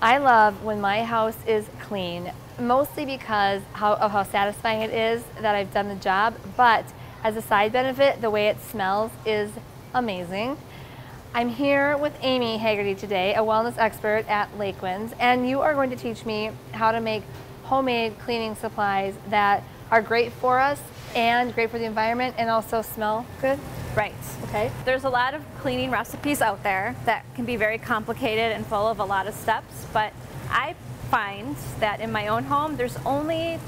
I love when my house is clean, mostly because of how satisfying it is that I've done the job, but as a side benefit, the way it smells is amazing. I'm here with Amy Haggerty today, a wellness expert at Lakewinds, and you are going to teach me how to make homemade cleaning supplies that are great for us and great for the environment and also smell good. Right. Okay. There's a lot of cleaning recipes out there that can be very complicated and full of a lot of steps, but I find that in my own home, there's only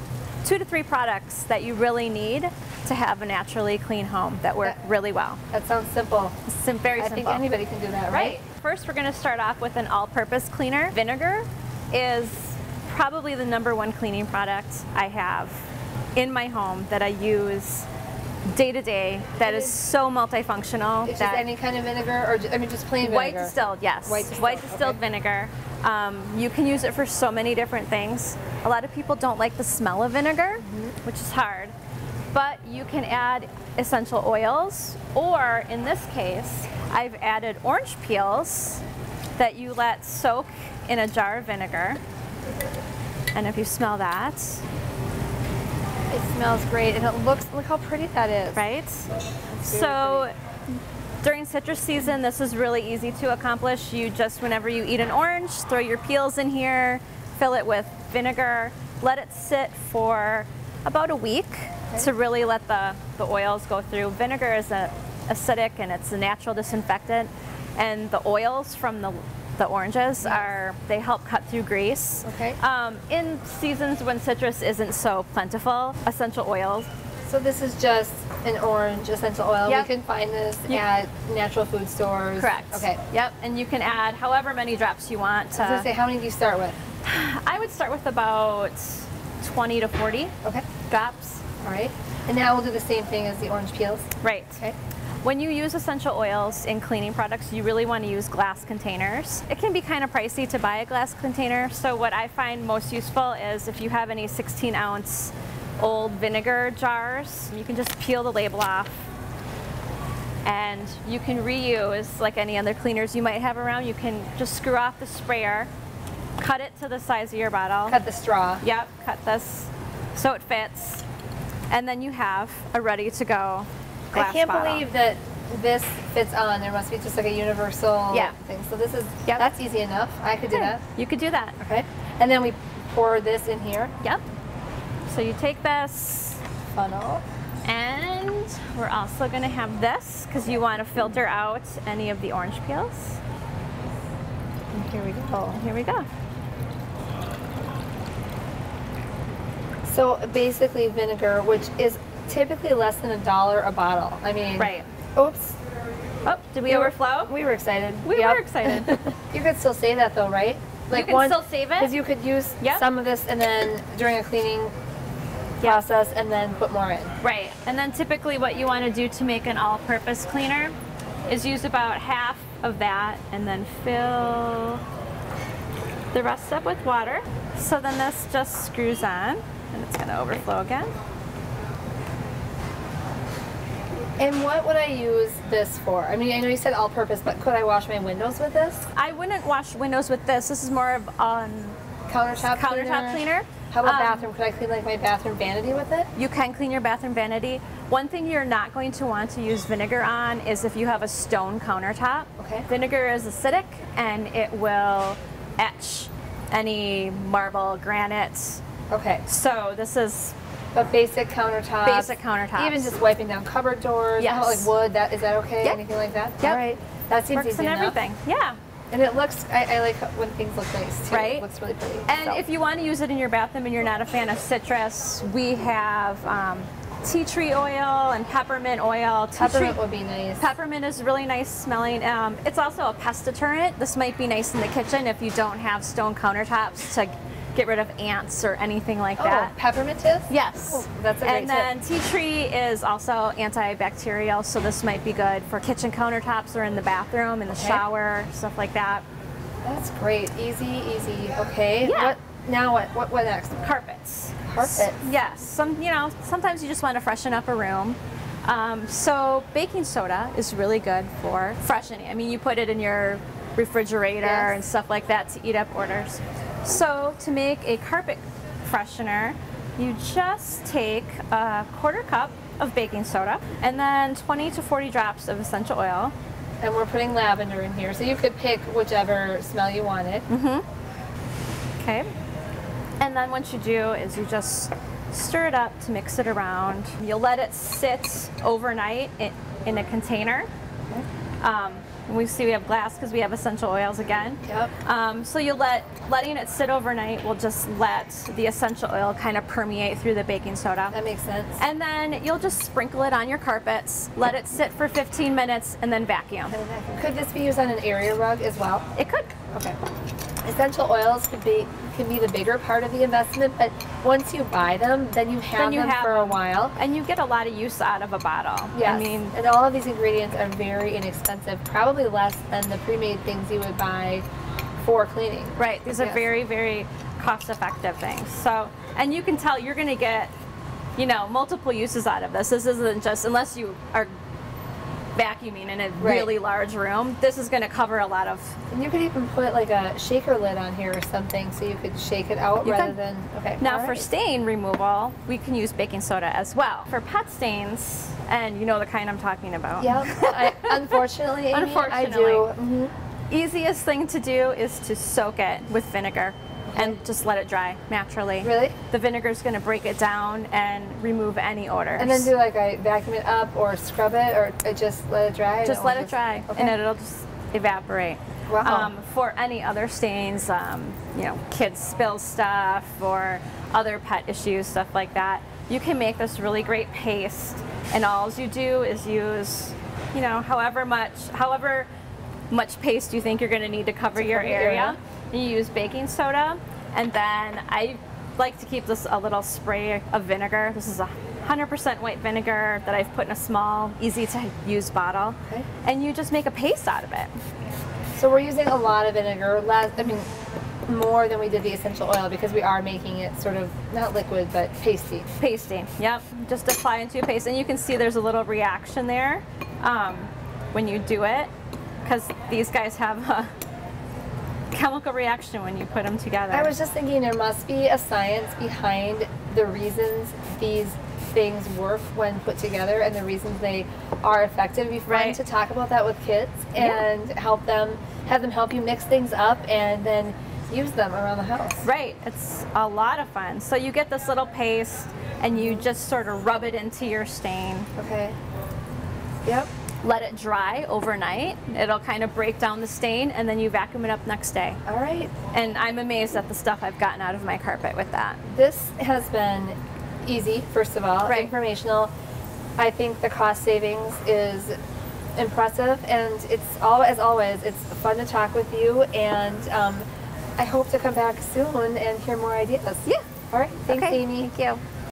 2 to 3 products that you really need to have a naturally clean home that work really well. That sounds simple. Very simple. I think anybody can do that, right? First, we're going to start off with an all-purpose cleaner. Vinegar is probably the #1 cleaning product I have in my home that I use day to day, that is so multifunctional. It's just any kind of vinegar, or just plain vinegar? White distilled, yes. White distilled vinegar. You can use it for so many different things. A lot of people don't like the smell of vinegar, which is hard, but you can add essential oils, or in this case, I've added orange peels that you let soak in a jar of vinegar. And if you smell that, it smells great, and it looks, look how pretty that is. Right? So during citrus season, this is really easy to accomplish. You just, whenever you eat an orange, throw your peels in here, fill it with vinegar, let it sit for about a week to really let the oils go through. Vinegar is acidic and it's a natural disinfectant, and the oils from the oranges they help cut through grease. Okay. In seasons when citrus isn't so plentiful, essential oils. So this is just an orange essential oil. Yep. We can find this at natural food stores. Correct. Okay. Yep. And you can add however many drops you want. I was gonna say, how many do you start with? I would start with about 20 to 40 drops. All right. And now we'll do the same thing as the orange peels. Right. Okay. When you use essential oils in cleaning products, you really want to use glass containers. It can be kind of pricey to buy a glass container, so what I find most useful is if you have any 16-ounce old vinegar jars, you can just peel the label off, and you can reuse like any other cleaners you might have around. You can just screw off the sprayer, cut it to the size of your bottle. Cut the straw. Yep, cut this so it fits, and then you have a ready-to-go glass I can't bottle. believe that this fits on. There must be just like a universal thing. So this is, that's easy enough. I could do that. You could do that. Okay. And then we pour this in here. Yep. So you take this funnel, and we're also going to have this because you want to filter out any of the orange peels. And here we go. And here we go. So basically vinegar, which is typically less than $1 a bottle. I mean, oops. Oh, did we overflow? We were excited. We were excited. You could still save that though, right? Like you can still save it? Because you could use some of this and then during a cleaning process and then put more in. Right. And then typically what you want to do to make an all-purpose cleaner is use about half of that and then fill the rest up with water. So then this just screws on and it's going to overflow again. And what would I use this for? I mean, I know you said all-purpose, but could I wash my windows with this? I wouldn't wash windows with this. This is more of countertop cleaner. How about bathroom? Could I clean like my bathroom vanity with it? You can clean your bathroom vanity. One thing you're not going to want to use vinegar on is if you have a stone countertop. Okay. Vinegar is acidic and it will etch any marble, granite. Okay. So this is a basic countertop. Basic countertops. Even just wiping down cupboard doors. Yes. Like wood. Is that okay? Yep. Anything like that? Yep. All right. That seems works easy in enough. everything. Yeah. And it looks, I like when things look nice too. Right. It looks really pretty. And if you want to use it in your bathroom and you're not a fan of citrus, we have tea tree oil and peppermint oil. Peppermint would be nice. Peppermint is really nice smelling. It's also a pest deterrent. This might be nice in the kitchen if you don't have stone countertops to get rid of ants or anything like that. Oh, peppermint is? Yes. Oh, that's a great And then tea tree is also antibacterial, so this might be good for kitchen countertops or in the bathroom, in the shower, stuff like that. That's great. Easy, easy. Okay. Yeah. What next? Carpets. Carpets. Yes. Sometimes you just want to freshen up a room. So baking soda is really good for freshening. I mean, you put it in your refrigerator Yes. and stuff like that to eat up orders. So to make a carpet freshener, you just take a 1/4 cup of baking soda and then 20 to 40 drops of essential oil. And we're putting lavender in here, so you could pick whichever smell you wanted. Okay. And then what you do is you just stir it up to mix it around. You'll let it sit overnight in a container. We see we have glass because we have essential oils again. Yep. So you letting it sit overnight will just let the essential oil kind of permeate through the baking soda. That makes sense. And then you'll just sprinkle it on your carpets, let it sit for 15 minutes, and then vacuum. Could this be used on an area rug as well? It could. Okay. Essential oils can be the bigger part of the investment, but once you buy them, then you have them for a while. And you get a lot of use out of a bottle. Yes. I mean, and all of these ingredients are very inexpensive, probably less than the pre-made things you would buy for cleaning. right, these are very, very cost-effective things. So, and you can tell you're going to get, you know, multiple uses out of this. This isn't just, unless you are vacuuming in a really large room, this is going to cover a lot of. And you could even put like a shaker lid on here or something so you could shake it out rather than, okay. Now for stain removal, we can use baking soda as well. For pet stains, and you know the kind I'm talking about. Yeah, unfortunately, Amy, I do. Easiest thing to do is to soak it with vinegar and just let it dry naturally. Really? The vinegar is going to break it down and remove any odors. And then do like I vacuum it up or scrub it or just let it dry? Just let it dry, and it'll just evaporate. Wow. For any other stains, you know, kids spill stuff or other pet issues, stuff like that, you can make this really great paste. And all you do is use, you know, however much paste you think you're going to need to cover your area. You use baking soda, and then I like to keep this a little spray of vinegar. This is 100% white vinegar that I've put in a small, easy to use bottle. Okay. And you just make a paste out of it. So we're using a lot of vinegar, more than we did the essential oil because we are making it sort of, not liquid, but pasty. Pasty, yep. Just apply into a paste. And you can see there's a little reaction there when you do it, because these guys have a chemical reaction when you put them together. I was just thinking there must be a science behind the reasons these things work when put together and the reasons they are effective. It'd be fun to talk about that with kids and have them help you mix things up and then use them around the house. Right, it's a lot of fun. So you get this little paste and you just sort of rub it into your stain. Okay. Yep. Let it dry overnight. It'll kind of break down the stain, and then you vacuum it up next day. All right. And I'm amazed at the stuff I've gotten out of my carpet with that. This has been easy, first of all, informational. I think the cost savings is impressive, and it's as always, it's fun to talk with you, and I hope to come back soon and hear more ideas. Yeah. All right. Thanks, Amy. Thank you.